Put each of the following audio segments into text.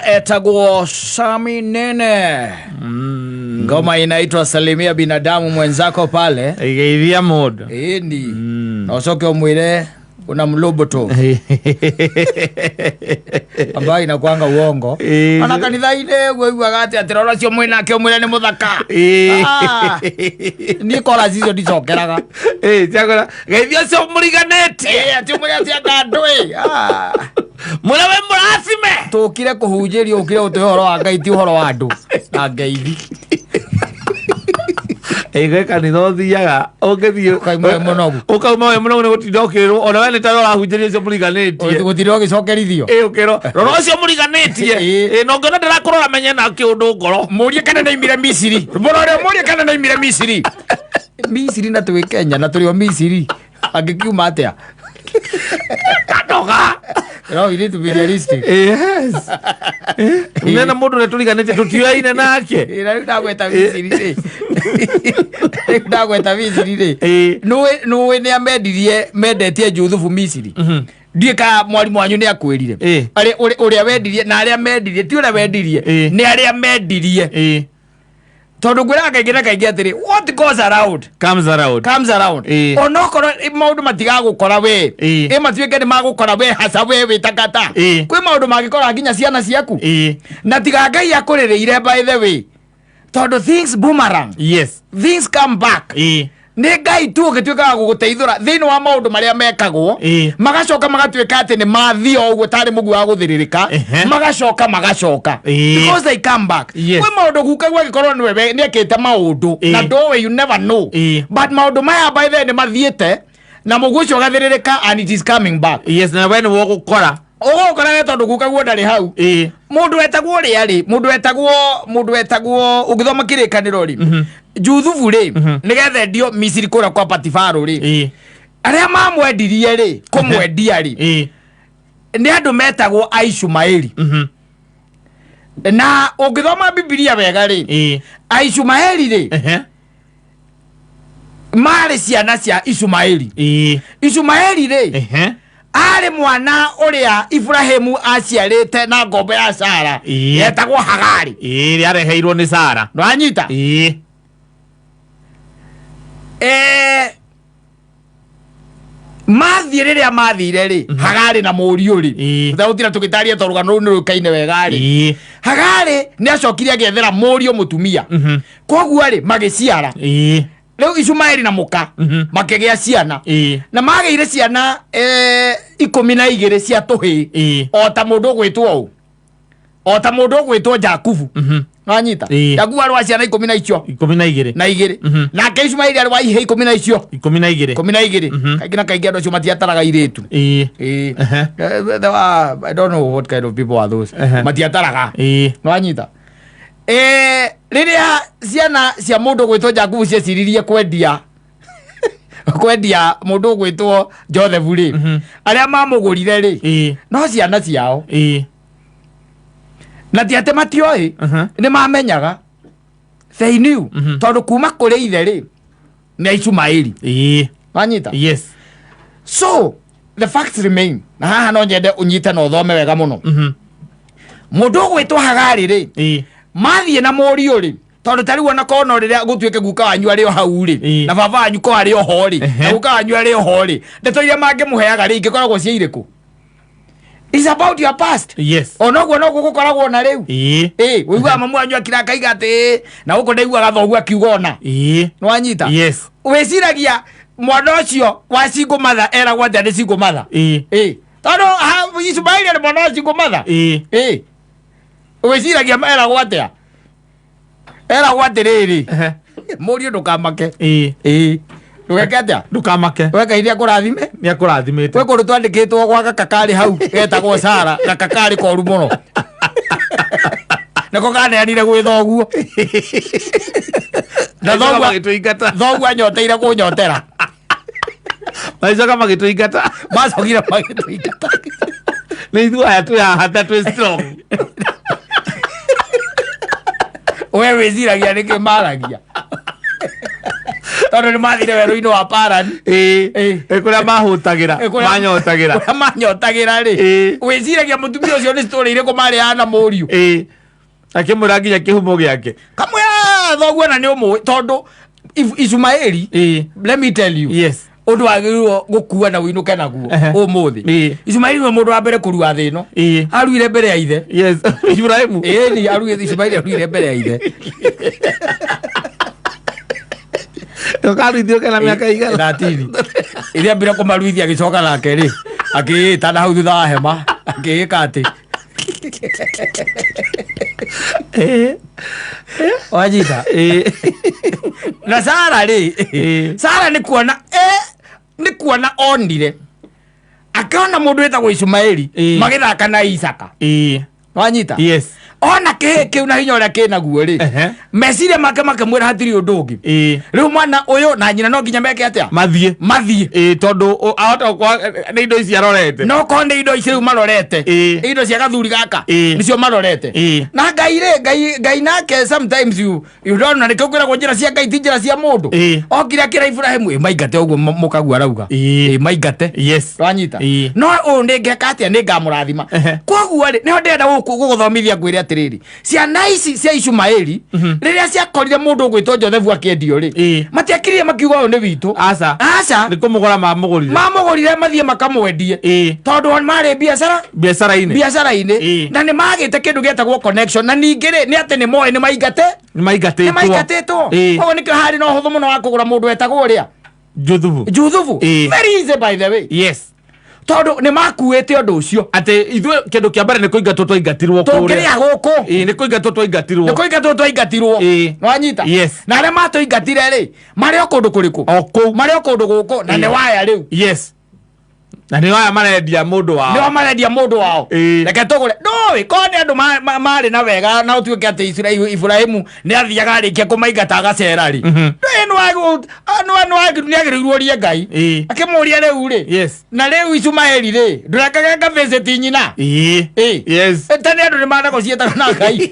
Etagwo Sami Nene. Ngoma inaitwa Salimia Binadamu Mwenzako pale. Igeithia mundu. Indi. Na usoke umwire una mlubuto. Ambayo inakuanga uongo. Ana kanitha ine wewe agati atirora cio mwina ke umwire ni muthaka. Ni kola zizo ndicokeraga. Cyakora geithia cio muriganeti. Ati umwire cia kandwe. Mwana we murasime. Tukire kuhunjirio ukire utuhoro wa Ngai ti uhoro wa andu. Na ngeithi. Ege kanitha thiaga ongethio kaima munogu. Ukauma we munogu ni gutindokirwo ona we ni tarora hunjirio cio muriganeti. Gutiro gicokerithio. Ukiro. Roro cio muriganeti. No ngona ndirakurora menye na kiundu ngoro. Murie kana ndaimire Misiri. Murore murie kana ndaimire Misiri. Misiri na tuwe Kenya na turi o Misiri. Agikiuma atia. Katoka. No, you need to be realistic. Yes. Nena mundu ne tuliganete tutioine nake. Ira ndagweta Misiri. Ndagweta Misiri. No ne amedirie medetie Juthufu Misiri. Ndieka mwalimu wanyu ni akwirire. Ari uria wendirie na aria medirie ti uria wendirie. Ni aria medirie. Tondu gwira kaingä atiri what goes around comes around. Onokoro maundu matigagukora we matuike ni magukora we hasa we witakata kwi maundu magikora nginya ciana ciaku na tiga Ngai akurireire by the way tondu things boomerang. Yes, things come back. Ni Ngai tu gituika guguteithura thini wa maundu maria mekagwo magacoka magatuika ati ni mathio uguo tari mugu wa guthiririka magacoka because they come back. Kwi maundu gukagwa gikorwo ni wewe ni ekite maundu na dowe you never know but maundu maya by the ni mathiete na mugu ucio gathiririka and it is coming back. Yes, na we ni wo gukora ukora tondu gukagwo ndari hau mundu etagwo ri mundu etagwo ugithoma kirikaniro ri Juthufu ri nigethe ndio Misiri kura kwa Patifaro ri aria mamwendirie ri kumwendia ri ni andu metagwo Aishumaeli na ugithoma Biblia wega ri Aishumaeli ri mari ciana cia Ishumaeli ri ari mwana uria Ibrahimu aciarite na ngombe ya Sara yetagwo Hagari areheirwo ni Sara nwanyita mathire ri Hagari na muriu ri thautina tukitaria torugano ni rukaine wega ri Hagari ni acokire agethera muriu mutumia koguo ri magiciara leo Ishumaeli na muka makegea ciana na mageire ciana 12 cia tuhi ota mundu gwitwo Jakubu nwanyita Jakubu arwa ciana 12 na igire na ke Ishumaeli arwa ihe 12 kaingina kaingi andu acio matiataraga iritu I don't know what kind of people are those matiataraga nwanyita riria ciana cia mundu gwitwo Jakubu cieciririe kwendia mundu gwitwo Joseph ri aria mamugurire ri no ciana ciao na tiate matioi ni mamenyaga they knew tondu kuma kuri ithe ri ni Ishumaeli wanyita. Yes, so the facts remain na haha no nyende unyite na uthome wega muno mundu gwitwo Hagari ri mathie na muriu ri tondu tari wona kono riria gutuike guka wanyu ari o hau ri na baba wanyu ko ari o ho ri na guka wanyu ari o ho ri ndeto iria mange muheaga ri ingikoragwo cia iriku. It's about your past. Yes, onoguo no gukoragwo na riu wigua mamu wanyu akira kaiga ati na guko ndaigua gathogu akiugona nwanyita. Yes, weciragia mwana ucio wa single mother era gwate ni single mother tondu Ishumaeli ni mwana wa single mother weciragia era gwate riri muriu ndukamake ndugeke atia ndukamake weka iria kurathime ni akurathimite we kundu twandikitwo gwa kakari hau getagwo Sara na kakari koru muno nako kaneanire gwithoguo na thoguo anyoteire kunyotera maicoka magituingata macokire magituingata ni ithuĩ aya twĩ haha ta twĩ strong we wĩciragia nĩkĩ maragia Tondu ni mathire weru-ini wa Paran. Kuria mahutagira manyotagira kuria manyotagira ri wiciragia mutumia ucio ni story iriku mari ana muriu akimura nginya kihumo giake kamwe thoguo na ni umwe tondu Ismaili let me tell you yes undu wagirirwo gukua na winuke naguo umuthi Ismaili ni mundu wa mbere kurua thi no aruire mbere ya ithe yes Ibrahimu ni aruire Ismaili aruire mbere ya ithe Ndokaruithio kana miaka igana 30 iria mbira kumaruithia agicoka nake ri akiita na hau thutha wa hema akiika ati wajita na Sara ri Sara ni kuona onire akaona mundu wetagwo Ismaili magithaka na Isaka wanyita yes ona kiu na hinya uria kinaguo ri meciria make mwira hatiri undu ungi riu mwana uyu na nyina no nginya meke atia mathie tondu ahota kwa ni indo ici arorete no ko ni indo ici riu marorete indo cia gathuri gaka nicio marorete na ngai nake sometimes you don't know nikio kwira njira cia ngai ti njira cia mundu okire kira Ibrahimu maingate uguo mukagua rauga maingate yes wanyita no u ngeka atia ni ngamurathima koguo ri niho ndenda guguthomithia ngwire atiriri ciana ici cia Ismaili riria ciakorire mundu gwitwo Josefu akiendio ri matiakirire makiuga uyu ni witu aca ni kumugura mamugurire mathie makamwendie tondu mari biacara-ini na ni magite kindu gietagwo connection na ningi ri ni ati ni moe ni maingatitwo koguo nikio hari no huthu muno wa kugura mundu wetagwo uria Juthufu very easy by the way yes tondu ni makuite undu ucio ati ithwe kindu kia mbere ni kuingatwo twaingatirwo kuria guku ni kuingatwo twaingatirwo wanyita na aria matuingatire ri mari okundu kuriku mari okundu guku na ni waya riu yes na ni waya marendia mundu wao reke tugure ndoi kone andu mari na wega na utuike ati Ibrahimu ni athiaga arikia kumaingata agacera ri no agirirwo rie ngai akimuria riu ri na riu Ismaili ri ndurekaga nga visit nyina yes tani andu ni mara gocietana na ngai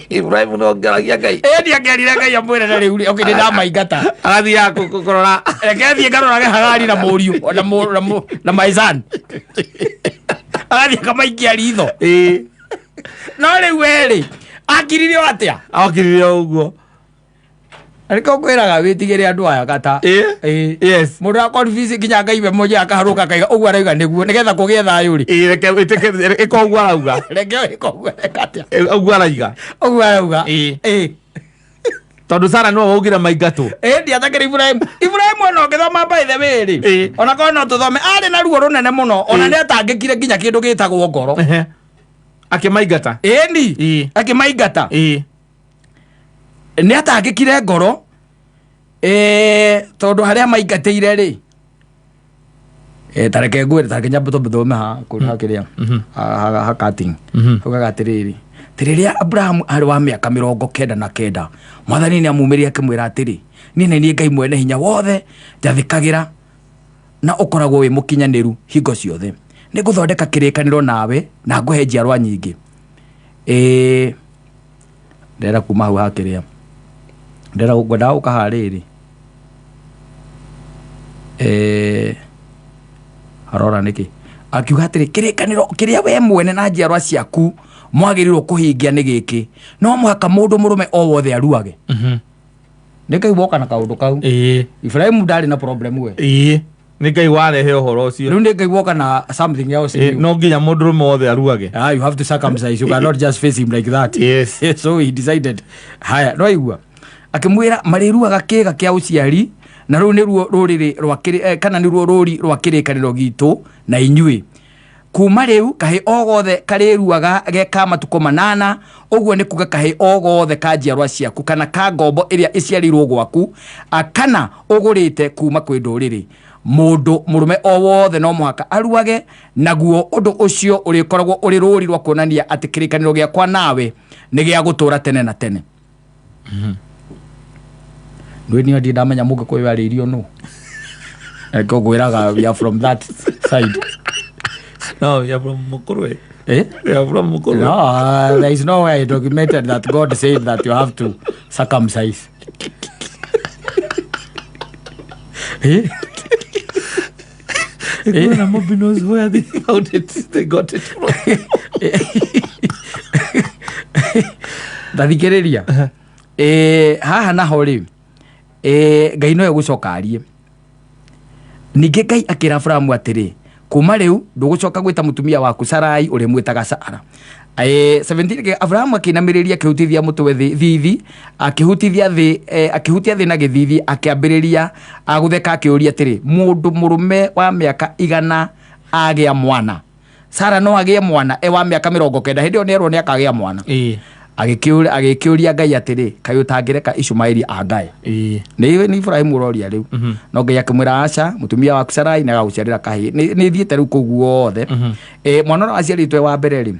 Ibrahimu no ngaragia ngai ni angerire ngai amwire na riu ri okay ndamaingata arathia kukorora reke thie ngarorage Hagari na muriu na maizani arathia kamaikia ritho no riu eri akiririo atia uguo ariko kwiraga witigire andu aya kata yes mundu akonfisi kinya ngaibe moja akaharuka kaiga uguo araiga niguo nigetha kugie thayu ri reke iko uguo arauga reke iko uguo katia uguo arauga tondu Sara no wogira maingatwo ndiatakire Ibrahimu no ngithoma by the way ri ona ko no tuthome ari na ruo runene muno ona ni atangikire nginya kindu gitagwo ngoro akimaingata akimaingata ni atangikire ngoro tondu haria maingateire ri tareke ngwire tareke nyambuto thome ha kuna kiria ha cutting ugaga atiriri tiriria Abrahamu ari wa miaka 99 mwathani ni amumiria akimwira atiri ni ngai mwene hinya wothe jathikagira na ukoragwo wi mukinyaniru hingo ciothe ni guthondeka kirikaniro nawe na nguhe njiarwa nyingi ndera kuma hau hakiria ndera gwenda ukahariri arora niki akiuga atiri kirikaniro kiria we mwene na njiarwa ciaku mwagirirwo kuhingia ni giki no muhaka mundu murume o wothe aruage nikai woka na kaundu kau Ibrahimu ndari na problem we ni ngai warehe uhoro ucio riu ni ngai woka na something else no nginya mundu murume wothe aruage you have to circumcise you cannot just face him like that so he decided haya no igua akimwira mariruaga kiga kia uciari na riu niruo ruriri rwakiri kana niruo ruri rwakirikaniro gitu na inyui kuma riu kahe ogothe kariruaga geka matuko 8 uguo ni kuga kahe ogothe kanjiarwa ciaku kana ka ngombo iria iciarirwo gwaku kana ugurite kuma kwi nduriri mundu murume o wothe no muhaka aruage naguo undu ucio urikoragwo uri ruri rwa kuonania ati kirikaniro giakwa nawe ni gia gutura tene na tene ndweni ndi ndamenya muge kwi aririo no eko gwiraga we are from that side. No, you're from Mukurwe. You're from Mukurwe. No, there is no way documented that God said that you have to circumcise. Kuna mob knows where they found it. They got it from. Ndathikiriria. Haha naho ri. Ngai no egucoka arie. Ninge Ngai akira Abrahamu atiri, kuma riu ndugucoka gwita mutumia waku Sarai uri mwitaga Sara. 17 Abrahamu akinamiriria kihutithia mutwe thithi akihutia thi na githithi akiambiriria agutheka akiuria atiri mundu murume wa miaka 100 agia mwana. Sara no agia mwana wa miaka 90 hindi oni erwo ni akagia mwana. Agikiuria Ngai atiri kayo tangireka Ishumaeli angae. Ni Ibrahimu roria riu. No Ngai akimwira aca mutumia waku Sarai na gagucerera kahi. Ni thiete riu kuguo othe. Mwana no aciaritwe wa mbere ri.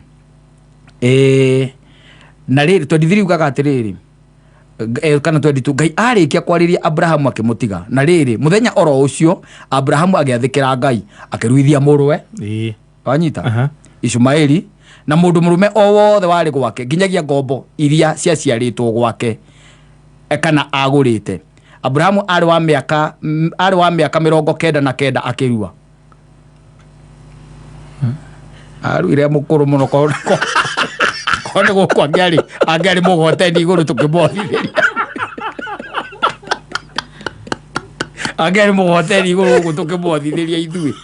Na riri 23 ugaga atiriri kana 22 Ngai arikia kwariria Abrahamu akimutiga. Na riri muthenya oro ucio Abrahamu agiathikira Ngai akiruithia murwe wanyita Ishumaeli na mundu murume o wothe wari gwake nginyagia ngombo iria ciaciaritwo gwake kana agurite. Abrahamu ari wa miaka 99 akirua aruire mukuru muno ko kone gukwa angari mugoteni iguru tukibothithiria angari mugoteni iguru tukibothithiria ithui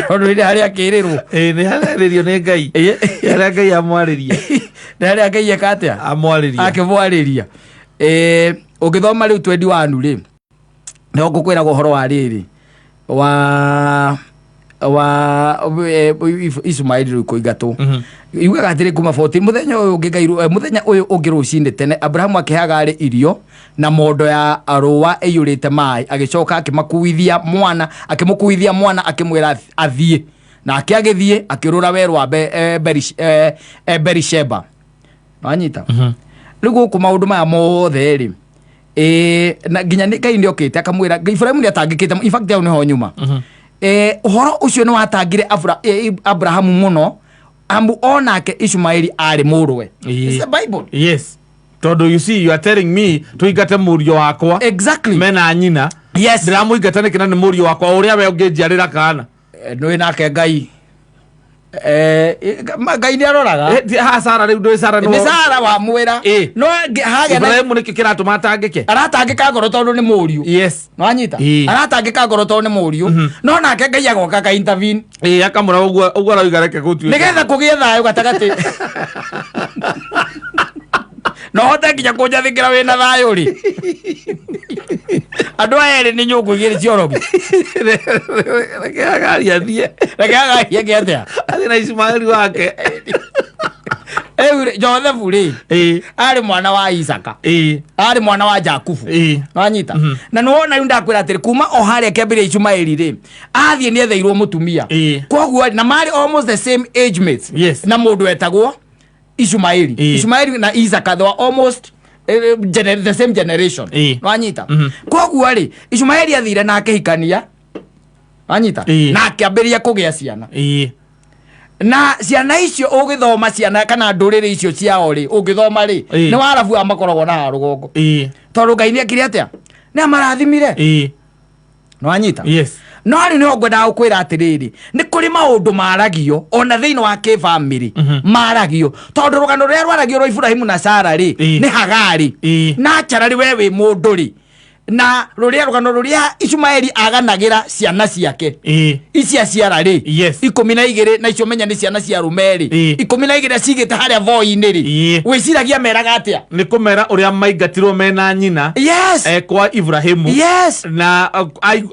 ono ire hari akirirwo ni hariririo ni Ngai hari Ngai amwariria ni hari Ngai akatia amwariria akimwariria ugithoma riu 21 ri no ngukwira uhoro wa riri wa Ishumaeli ruko igato iugaga atiri kuma 14 muthenya uyu ngigairu muthenya uyu ungirucinde tene Abrahamu akihaga ari irio na mondo ya aruwa eyurite mai agicoka akimakuithia mwana akimwira athie na akiagithie akirura werwa Berisheba wanyita rigu kuma maundu maya mothe ri na ginya Ngai ndi okite akamwira Ibrahimu ndi atangikite in fact yau niho nyuma uhoro ucio ni watangire Abrahamu muno ambu onake Ishumaeli ari murwe. It's the Bible. Yes. Todo you see you are telling me tuigate murio wakwa. Exactly. Mena nyina. Yes. Ndiramu igate nekina ni murio wakwa uria we ungijiarira kana. No nake Ngai. Ngai ni aroraga. Sara riu ndo Sara no. Ni Sara wa mwira. No hage na Ibrahimu ni kikira tumatangike. Aratangika ngoro tondu ni murio. Yes. No anyita. Aratangika ngoro tondu ni murio. No nake Ngai agoka ka intervene. Akamura uguo raugareke gutu. Nigetha kugie thayo gatagati. No hote nginya kunjathikira wina thayo ri. Andu aya ni nyungu igiri ciorogi. Reke agaria thie. Reke agaria geatia. Ari na Ishumaeli wake. Joseph ri. Ari mwana wa Isaka. Ari mwana wa Jakubu. Wanyita. Na no na yunda kwira atiri kuma o haria kebire Ishumaeli ri. Athie ni etheirwo mutumia. Koguo na mari almost the same age mates. Yes. Na mundu etagwo Ishumaeli. Ishumaeli na Isaka they were almost the same generation. Wanyita. Koguo ri Ishumaeli athire na akihikania. Wanyita. Na akiambiria kugia ciana. Na ciana icio ugithoma ciana kana ndurire icio ciao ri ugithoma ri ni warabu amakoragwo na rugongo. Tondu Ngai ni akire atia ni amarathimire. Wanyita. Yes. No ari ni ogwenda ukwira atiriri ni kuri maundu maragio ona thiini wa ke family maragio tondu rugano ruria rwaragio rwa Ibrahimu na Sara ri ni Hagari na charari wewe mundu ri na ruria rugano ruria Ishumaeli aganagira ciana ciake icia ciara ri 12 na icio menya ni ciana cia rumeri 12 cigite haria voi-ini ri wiciragia meraga atia ni kumera uria maingatirwo mena nyina kwa Ibrahimu na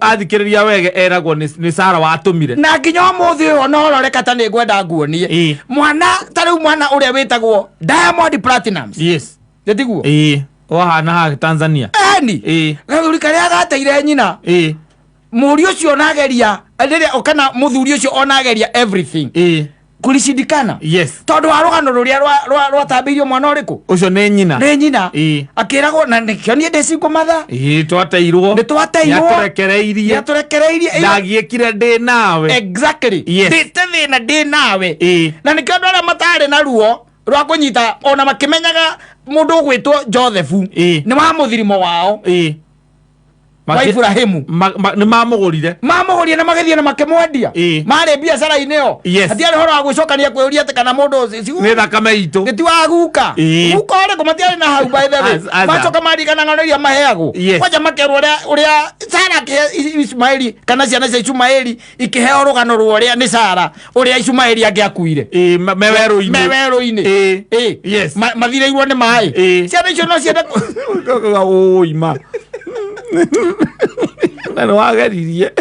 athikiriria wege eragwo ni Sara watumire na nginya muthi no roreka ta ni ngwenda nguonie mwana tariu mwana uria witagwo Diamond Platinum ndetiguo wahana ha Tanzania gathuri karia agateire nyina muri ucio nageria riria kana muthuri ucio onageria everything kulishindikana tondu wa rugano ruria rwatambiirio mwana uriku ucio ni nyina akiragwo na nikio nie ndeciko matha twateirwo yaturekereirie ndagiekire ndi nawe exactly nditethina ndi nawe na nikio andu aria matari na ruo rwa kunyita ona makimenyaga mundu gwitwo Joseph ni wa muthirimo wao wa Ibrahimu nĩ mamũgũrire na magĩthiĩ na makĩmwendia marĩ biacara-inĩ ĩyo hatiarĩ horo wa gwĩcokania kwĩũria atĩ kana mũndũ nĩ thakame itũ gĩtiwaguka guka ũrĩkũ matiarĩ na hau by the way macoka mariganaga iria maheagwo kwanja makerwo ũrĩa Sara akĩhe Ismaeli kana ciana cia Ismaeli ikĩheo rũgano rwa ũrĩa nĩ Sara ũrĩa Ismaeli angĩakuire mewerũ-inĩ mathirĩirwo nĩ maĩ ciana icio no ciende ũima na nĩ wageririe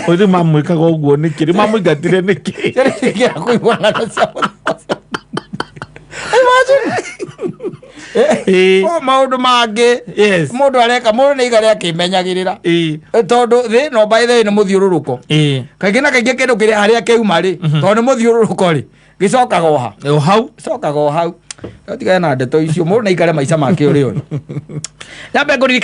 ũrĩ mamwĩkaga ũguo nĩkĩ rĩ mamũingatire nĩkĩ maũndũ mangĩ mũndũ areka mũndũ nĩ iga rĩakĩmenyagĩrĩra tondũ thĩ no by the nĩ mũthiũrũrũko kaingĩ na kaingĩ kĩndũ kĩrĩa harĩa kĩuma rĩ tondũ nĩ mũthiũrũrũko rĩ gĩcokaga o hau tigane na ndeto icio mũndũ nĩ ikare maica make ũrĩ ona nyambe ngũririkania